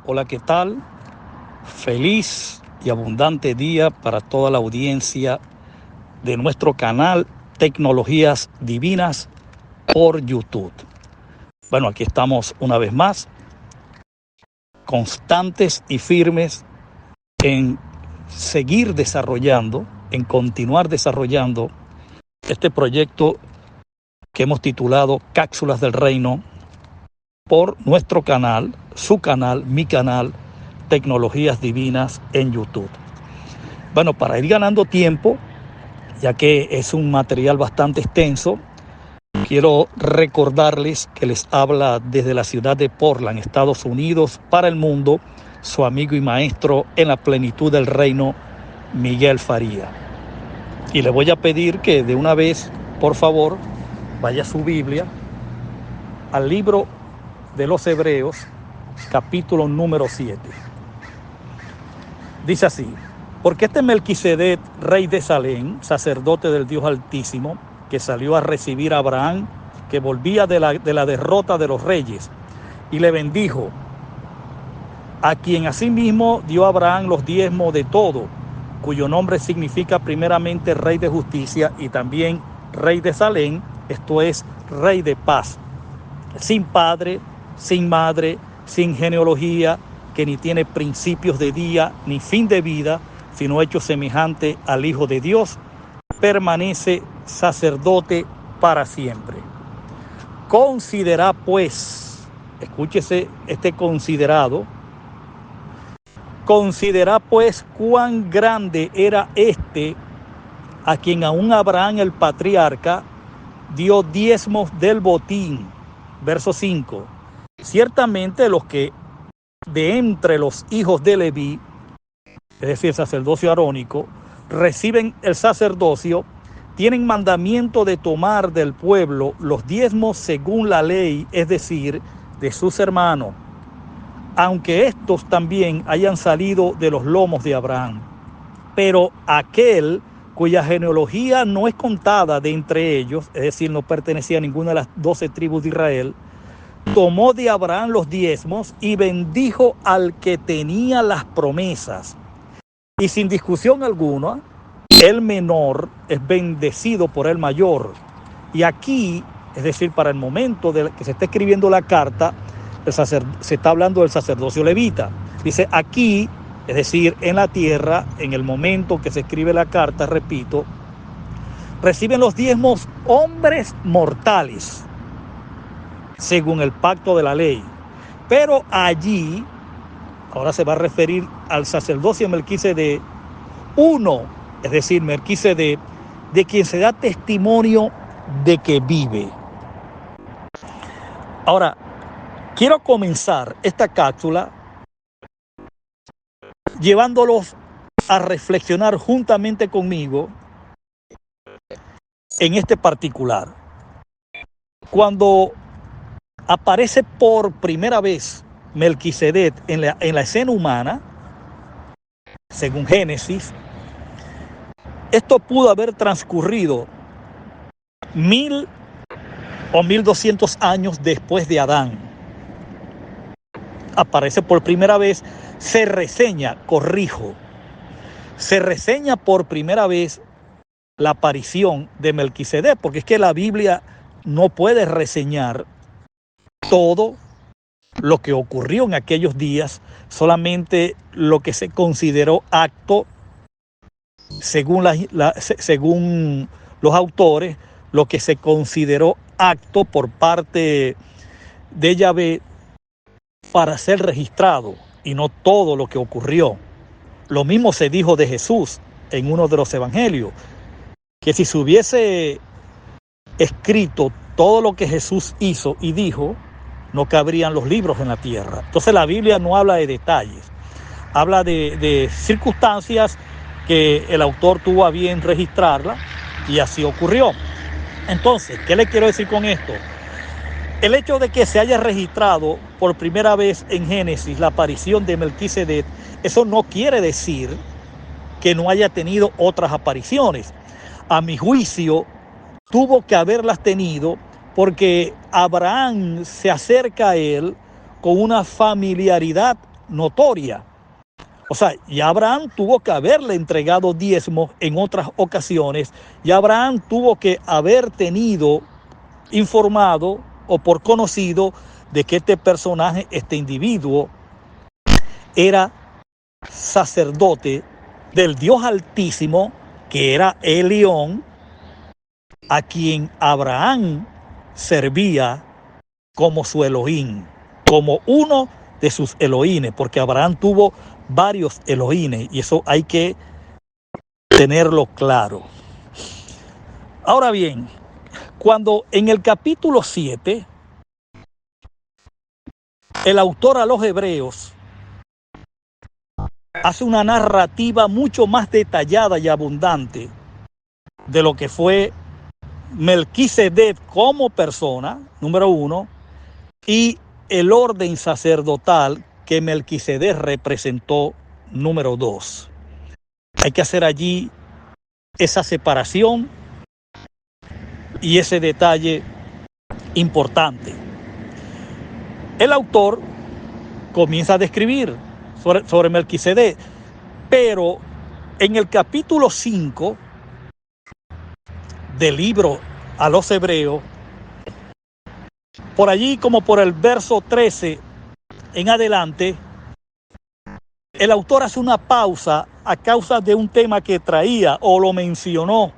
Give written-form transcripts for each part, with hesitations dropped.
Hola, ¿qué tal? Feliz y abundante día para toda la audiencia de nuestro canal Tecnologías Divinas por YouTube. Bueno, aquí estamos una vez más, constantes y firmes en seguir desarrollando, en continuar desarrollando este proyecto que hemos titulado Cápsulas del Reino por nuestro canal, su canal, mi canal, Tecnologías Divinas en YouTube. Bueno, para ir ganando tiempo, ya que es un material bastante extenso, quiero recordarles que les habla desde la ciudad de Portland, Estados Unidos, para el mundo, su amigo y maestro en la plenitud del reino, Miguel Faría. Y le voy a pedir que de una vez, por favor, vaya a su Biblia, al libro de los Hebreos, capítulo número 7. Dice así: porque este Melquisedec, rey de Salem, sacerdote del Dios Altísimo, que salió a recibir a Abraham, que volvía de la derrota de los reyes, y le bendijo, a quien asimismo dio a Abraham los diezmos de todo, cuyo nombre significa primeramente rey de justicia y también rey de Salem, esto es, rey de paz, sin padre, sin madre, sin genealogía, que ni tiene principios de día ni fin de vida, sino hecho semejante al Hijo de Dios, permanece sacerdote para siempre. Considera pues, escúchese este considerado, considera pues cuán grande era este a quien aún Abraham el patriarca dio diezmos del botín. Verso 5. Ciertamente los que de entre los hijos de Leví, es decir, el sacerdocio arónico, reciben el sacerdocio, tienen mandamiento de tomar del pueblo los diezmos según la ley, es decir, de sus hermanos, aunque estos también hayan salido de los lomos de Abraham. Pero aquel cuya genealogía no es contada de entre ellos, es decir, no pertenecía a ninguna de las 12 tribus de Israel, tomó de Abraham los diezmos y bendijo al que tenía las promesas. Y sin discusión alguna, el menor es bendecido por el mayor. Y aquí, es decir, para el momento de que se está escribiendo la carta, se está hablando del sacerdocio levita. Dice aquí, es decir, en la tierra, en el momento que se escribe la carta, repito, reciben los diezmos hombres mortales, según el pacto de la ley. Pero allí, ahora se va a referir al sacerdocio de Melquisedec, uno, es decir, Melquisedec, de quien se da testimonio de que vive. Ahora, quiero comenzar esta cápsula llevándolos a reflexionar juntamente conmigo en este particular. Cuando aparece por primera vez Melquisedec en la escena humana, según Génesis, esto pudo haber transcurrido 1000 o 1200 años después de Adán. Aparece por primera vez, se reseña por primera vez la aparición de Melquisedec, porque es que la Biblia no puede reseñar todo lo que ocurrió en aquellos días, solamente lo que se consideró acto, según los autores, lo que se consideró acto por parte de Yahvé para ser registrado, y no todo lo que ocurrió. Lo mismo se dijo de Jesús en uno de los evangelios, que si se hubiese escrito todo lo que Jesús hizo y dijo, no cabrían los libros en la tierra. Entonces la Biblia no habla de detalles, habla de circunstancias que el autor tuvo a bien registrarla, y así ocurrió. Entonces, ¿qué le quiero decir con esto? El hecho de que se haya registrado por primera vez en Génesis la aparición de Melquisedec, eso no quiere decir que no haya tenido otras apariciones. A mi juicio, tuvo que haberlas tenido porque Abraham se acerca a él con una familiaridad notoria. O sea, ya Abraham tuvo que haberle entregado diezmos en otras ocasiones, ya Abraham tuvo que haber tenido informado o por conocido de que este personaje, este individuo, era sacerdote del Dios Altísimo, que era Elión, a quien Abraham servía como su Elohim, como uno de sus Elohines, porque Abraham tuvo varios Elohines y eso hay que tenerlo claro. Ahora bien, cuando en el capítulo 7, el autor a los Hebreos hace una narrativa mucho más detallada y abundante de lo que fue Melquisedec como persona, número uno, y el orden sacerdotal que Melquisedec representó, número dos. Hay que hacer allí esa separación y ese detalle importante. El autor comienza a describir sobre Melquisedec, pero en el capítulo 5 del libro a los Hebreos, por allí como por el verso 13 en adelante, el autor hace una pausa a causa de un tema que traía o lo mencionó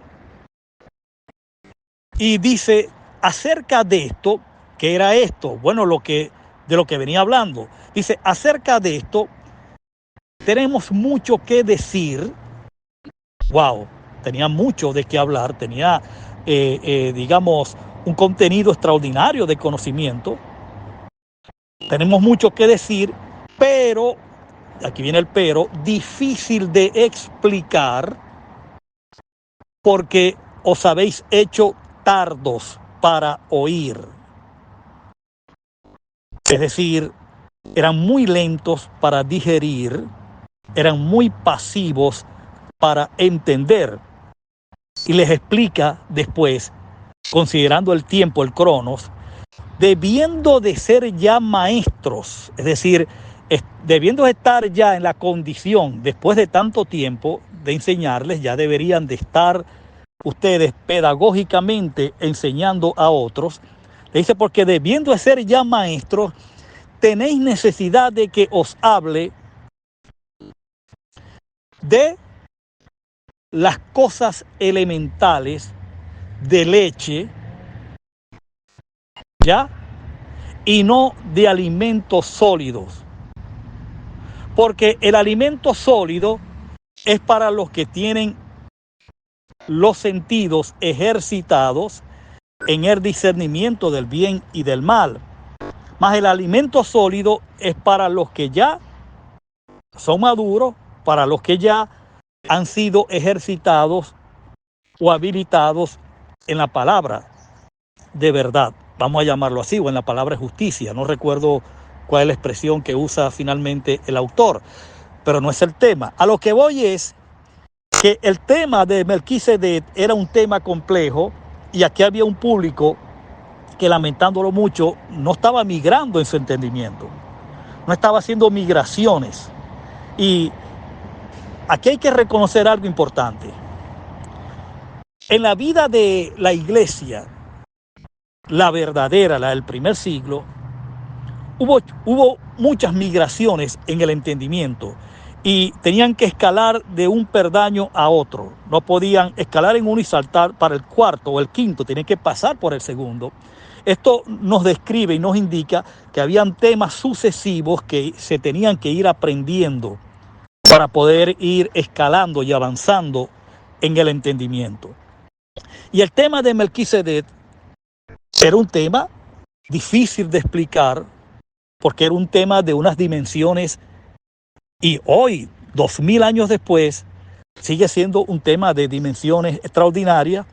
y dice acerca de esto, ¿qué era esto? Bueno, de lo que venía hablando. Dice, acerca de esto tenemos mucho que decir. Wow, tenía mucho de qué hablar, tenía, digamos, un contenido extraordinario de conocimiento. Tenemos mucho que decir, pero, aquí viene el pero, difícil de explicar porque os habéis hecho tardos para oír. Es decir, eran muy lentos para digerir, eran muy pasivos para entender. Y les explica después, considerando el tiempo, el cronos, debiendo de ser ya maestros, es decir, debiendo estar ya en la condición, después de tanto tiempo de enseñarles, ya deberían de estar ustedes pedagógicamente enseñando a otros. Le dice, porque debiendo de ser ya maestros, tenéis necesidad de que os hable de las cosas elementales de leche, ¿ya? Y no de alimentos sólidos. Porque el alimento sólido es para los que tienen los sentidos ejercitados en el discernimiento del bien y del mal. Mas el alimento sólido es para los que ya son maduros, para los que ya han sido ejercitados o habilitados en la palabra de verdad. Vamos a llamarlo así, o en la palabra justicia. No recuerdo cuál es la expresión que usa finalmente el autor, pero no es el tema. A lo que voy es que el tema de Melquisedec era un tema complejo y aquí había un público que, lamentándolo mucho, no estaba migrando en su entendimiento, no estaba haciendo migraciones. Y aquí hay que reconocer algo importante. En la vida de la iglesia, la verdadera, la del primer siglo, hubo muchas migraciones en el entendimiento y tenían que escalar de un peldaño a otro. No podían escalar en uno y saltar para el cuarto o el quinto, tenían que pasar por el segundo. Esto nos describe y nos indica que habían temas sucesivos que se tenían que ir aprendiendo para poder ir escalando y avanzando en el entendimiento. Y el tema de Melquisedec era un tema difícil de explicar porque era un tema de unas dimensiones y hoy, 2000 años después, sigue siendo un tema de dimensiones extraordinarias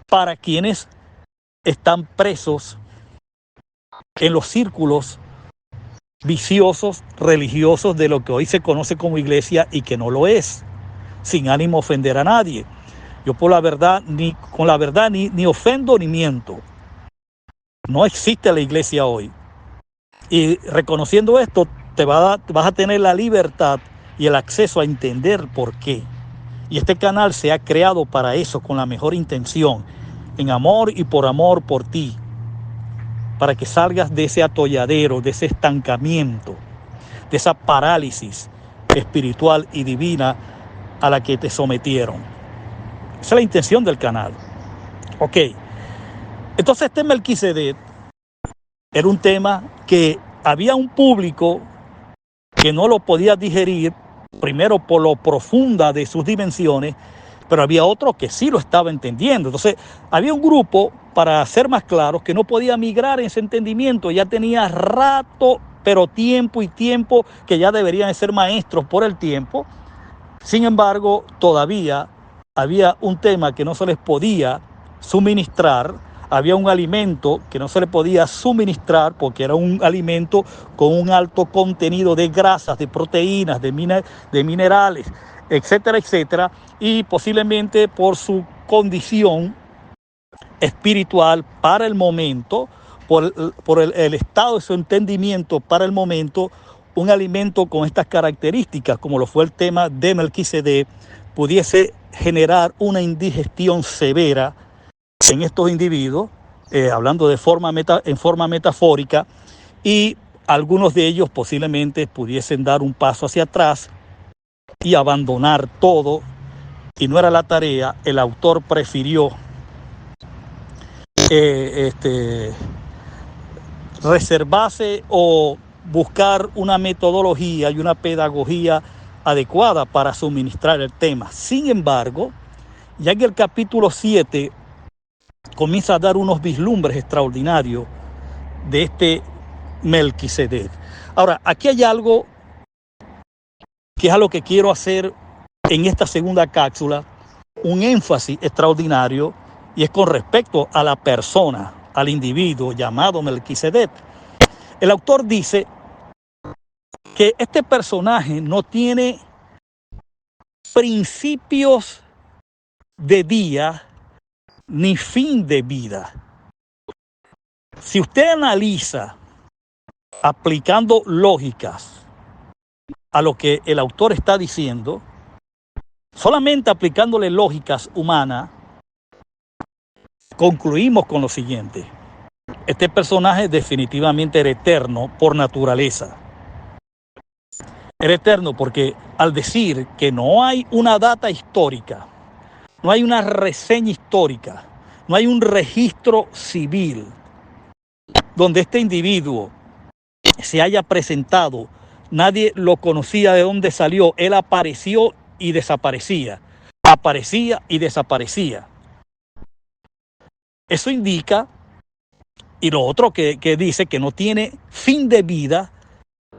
para quienes están presos en los círculos viciosos, religiosos de lo que hoy se conoce como iglesia y que no lo es, sin ánimo de ofender a nadie. Yo con la verdad ni ofendo ni miento. No existe la iglesia hoy. Y reconociendo esto, vas a tener la libertad y el acceso a entender por qué. Y este canal se ha creado para eso, con la mejor intención, en amor y por amor por ti, para que salgas de ese atolladero, de ese estancamiento, de esa parálisis espiritual y divina a la que te sometieron. Esa es la intención del canal. Ok, entonces este Melquisedec era un tema que había un público que no lo podía digerir, primero por lo profunda de sus dimensiones, pero había otro que sí lo estaba entendiendo. Entonces había un grupo, para ser más claros, que no podía migrar en ese entendimiento. Ya tenía rato, pero tiempo y tiempo, que ya deberían ser maestros por el tiempo. Sin embargo, todavía había un tema que no se les podía suministrar, había un alimento que no se le podía suministrar porque era un alimento con un alto contenido de grasas, de proteínas, de minerales, etcétera, etcétera, y posiblemente por su condición espiritual para el momento, por el estado de su entendimiento para el momento, un alimento con estas características, como lo fue el tema de Melquisedec, pudiese generar una indigestión severa en estos individuos, hablando en forma metafórica, y algunos de ellos posiblemente pudiesen dar un paso hacia atrás y abandonar todo, y no era la tarea. El autor prefirió reservarse o buscar una metodología y una pedagogía adecuada para suministrar el tema. Sin embargo, ya en el capítulo 7 comienza a dar unos vislumbres extraordinarios de este Melquisedec. Ahora, aquí hay algo que es a lo que quiero hacer en esta segunda cápsula, un énfasis extraordinario, y es con respecto a la persona, al individuo llamado Melquisedec. El autor dice que este personaje no tiene principios de día ni fin de vida. Si usted analiza aplicando lógicas a lo que el autor está diciendo, solamente aplicándole lógicas humanas, concluimos con lo siguiente: este personaje definitivamente era eterno por naturaleza. Era eterno porque al decir que no hay una data histórica, no hay una reseña histórica, no hay un registro civil donde este individuo se haya presentado, nadie lo conocía de dónde salió, él apareció y desaparecía, aparecía y desaparecía. Eso indica, y lo otro que dice que no tiene fin de vida,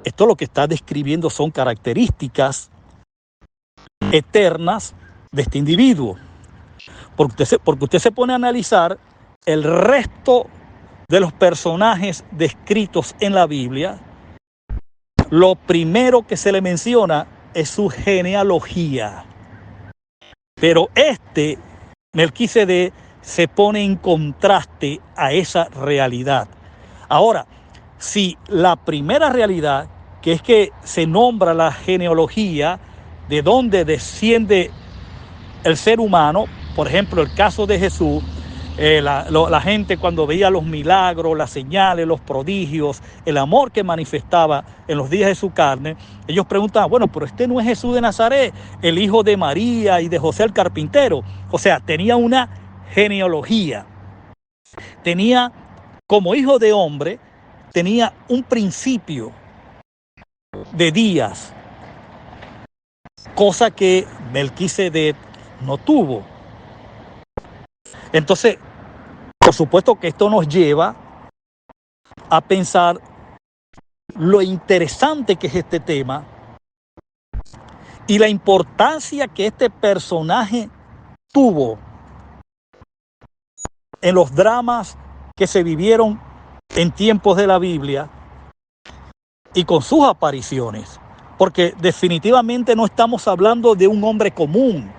esto lo que está describiendo son características eternas de este individuo. Porque usted se pone a analizar el resto de los personajes descritos en la Biblia, lo primero que se le menciona es su genealogía. Pero este Melquisedec se pone en contraste a esa realidad. Ahora, si la primera realidad, que es que se nombra la genealogía de dónde desciende el ser humano, por ejemplo, el caso de Jesús, la gente cuando veía los milagros, las señales, los prodigios, el amor que manifestaba en los días de su carne, ellos preguntaban, bueno, pero este no es Jesús de Nazaret, el hijo de María y de José el carpintero. O sea, tenía una genealogía, tenía, como hijo de hombre, tenía un principio de días, cosa que Melquisedec no tuvo. Entonces, por supuesto que esto nos lleva a pensar lo interesante que es este tema y la importancia que este personaje tuvo en los dramas que se vivieron en tiempos de la Biblia y con sus apariciones, porque definitivamente no estamos hablando de un hombre común,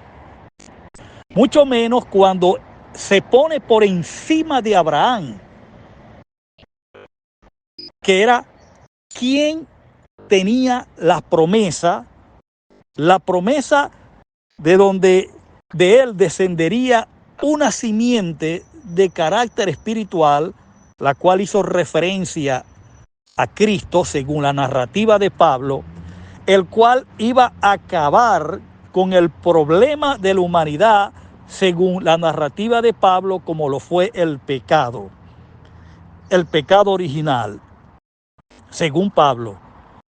mucho menos cuando se pone por encima de Abraham, que era quien tenía la promesa de donde de él descendería una simiente de carácter espiritual, la cual hizo referencia a Cristo según la narrativa de Pablo, el cual iba a acabar con el problema de la humanidad según la narrativa de Pablo, como lo fue el pecado original, según Pablo.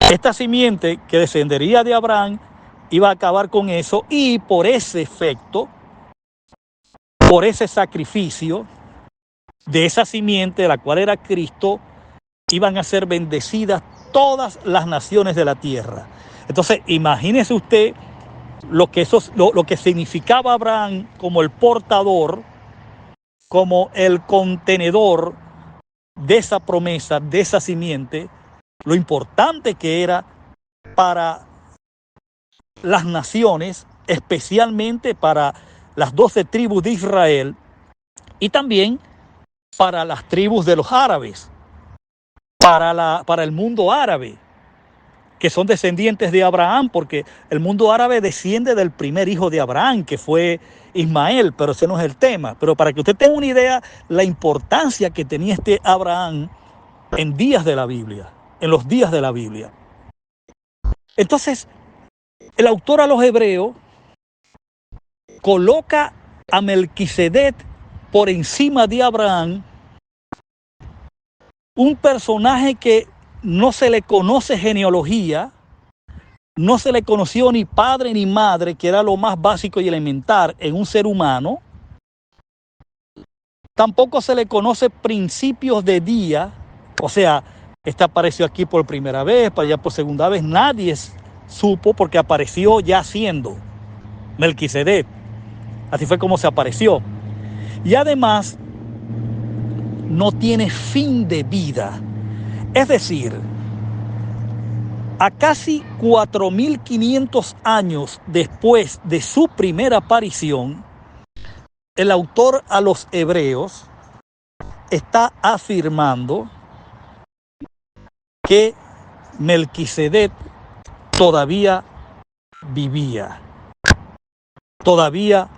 Esta simiente que descendería de Abraham iba a acabar con eso, y por ese efecto, por ese sacrificio de esa simiente, la cual era Cristo, iban a ser bendecidas todas las naciones de la tierra. Entonces, imagínese usted lo que significaba Abraham como el portador, como el contenedor de esa promesa, de esa simiente, lo importante que era para las naciones, especialmente para las 12 tribus de Israel, y también para las tribus de los árabes, para el mundo árabe, que son descendientes de Abraham, porque el mundo árabe desciende del primer hijo de Abraham, que fue Ismael, pero ese no es el tema. Pero para que usted tenga una idea, la importancia que tenía este Abraham en días de la Biblia, en los días de la Biblia. Entonces, el autor a los Hebreos coloca a Melquisedec por encima de Abraham, un personaje que no se le conoce genealogía, no se le conoció ni padre ni madre, que era lo más básico y elemental en un ser humano. Tampoco se le conoce principios de día, o sea, este apareció aquí por primera vez, para allá por segunda vez. Nadie supo, porque apareció ya siendo Melquisedec. Así fue como se apareció. Y además, no tiene fin de vida. Es decir, a casi 4.500 años después de su primera aparición, el autor a los Hebreos está afirmando que Melquisedec todavía vivía, todavía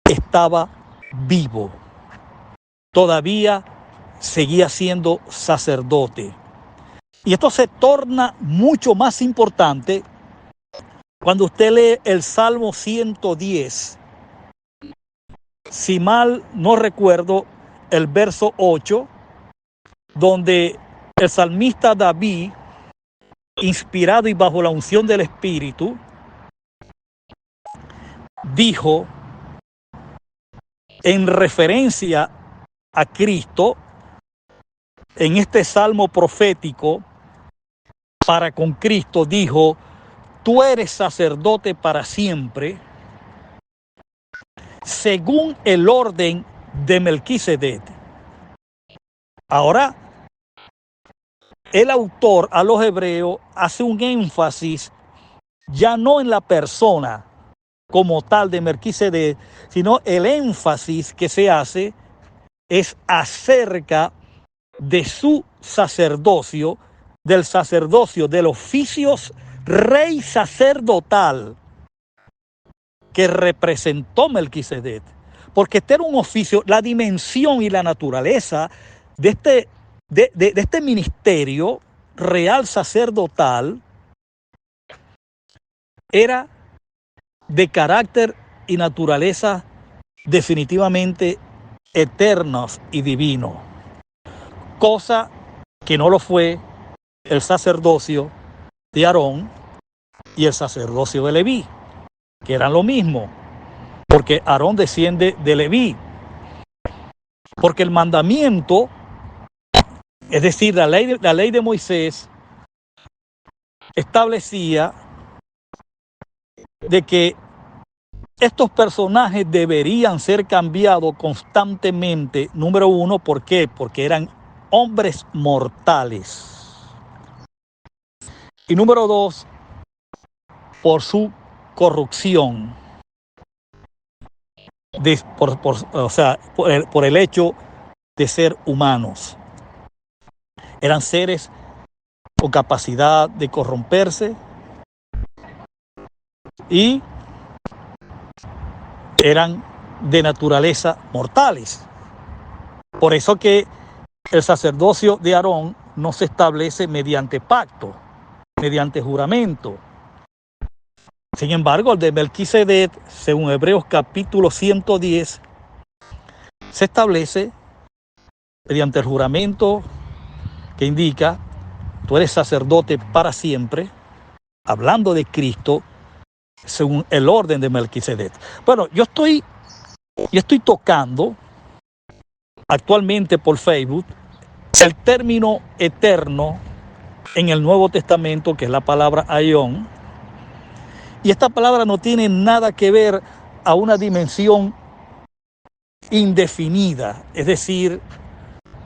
estaba vivo, todavía seguía siendo sacerdote. Y esto se torna mucho más importante cuando usted lee el Salmo 110. Si mal no recuerdo, el verso 8, donde el salmista David, inspirado y bajo la unción del Espíritu, dijo, en referencia a Cristo, en este salmo profético para con Cristo, dijo: tú eres sacerdote para siempre, según el orden de Melquisedec. Ahora, el autor a los Hebreos hace un énfasis ya no en la persona como tal de Melquisedec, sino el énfasis que se hace es acerca de su sacerdocio, del sacerdocio, del oficio rey sacerdotal que representó Melquisedec. Porque este era un oficio, la dimensión y la naturaleza de este ministerio real sacerdotal era de carácter y naturaleza definitivamente eternos y divinos, cosa que no lo fue el sacerdocio de Aarón y el sacerdocio de Leví, que eran lo mismo, porque Aarón desciende de Leví, porque el mandamiento, es decir, la ley de Moisés, establecía de que estos personajes deberían ser cambiados constantemente. Número uno, ¿por qué? Porque eran hombres mortales. Y número dos, por su corrupción. Por el hecho de ser humanos. Eran seres con capacidad de corromperse y eran de naturaleza mortales. Por eso que el sacerdocio de Aarón no se establece mediante pacto, mediante juramento. Sin embargo, el de Melquisedec, según Hebreos capítulo 110, se establece mediante el juramento que indica: tú eres sacerdote para siempre, hablando de Cristo, según el orden de Melquisedec. Bueno, yo estoy tocando actualmente por Facebook el término eterno en el Nuevo Testamento, que es la palabra aión, y esta palabra no tiene nada que ver a una dimensión indefinida, es decir,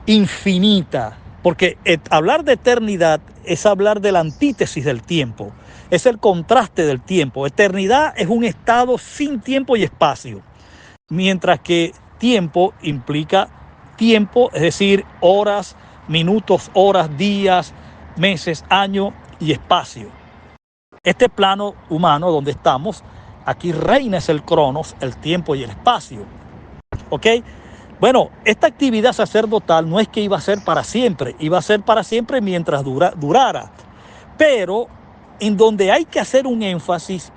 infinita, porque hablar de eternidad es hablar de la antítesis del tiempo, es el contraste del tiempo. Eternidad es un estado sin tiempo y espacio, mientras que tiempo implica tiempo, es decir, horas, minutos, horas, días, meses, años y espacio. Este plano humano donde estamos, aquí reina es el cronos, el tiempo y el espacio. ¿Ok? Bueno, esta actividad sacerdotal no es que iba a ser para siempre, iba a ser para siempre mientras durara. Pero en donde hay que hacer un énfasis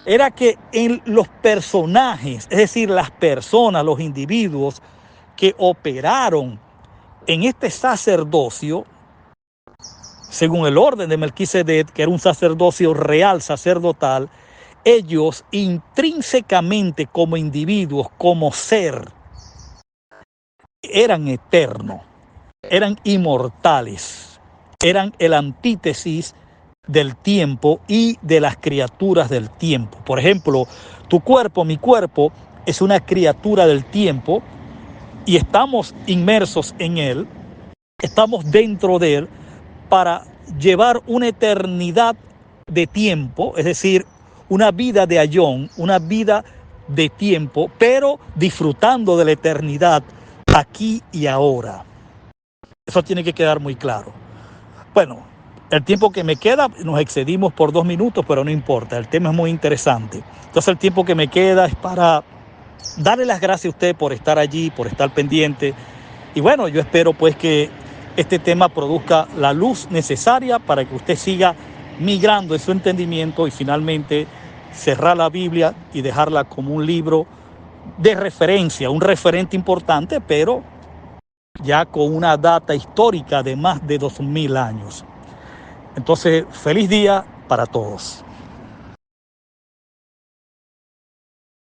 era que en los personajes, es decir, las personas, los individuos que operaron en este sacerdocio, según el orden de Melquisedec, que era un sacerdocio real, sacerdotal, ellos intrínsecamente como individuos, como ser, eran eternos, eran inmortales, eran el antítesis del tiempo y de las criaturas del tiempo. Por ejemplo, tu cuerpo, mi cuerpo, es una criatura del tiempo y estamos inmersos en él, estamos dentro de él para llevar una eternidad de tiempo, es decir, una vida de aión, una vida de tiempo, pero disfrutando de la eternidad aquí y ahora. Eso tiene que quedar muy claro. Bueno, el tiempo que me queda, nos excedimos por 2 minutos, pero no importa, el tema es muy interesante. Entonces el tiempo que me queda es para darle las gracias a usted por estar allí, por estar pendiente. Y bueno, yo espero pues que este tema produzca la luz necesaria para que usted siga migrando en su entendimiento y finalmente cerrar la Biblia y dejarla como un libro de referencia, un referente importante, pero ya con una data histórica de más de 2000 años. Entonces, feliz día para todos.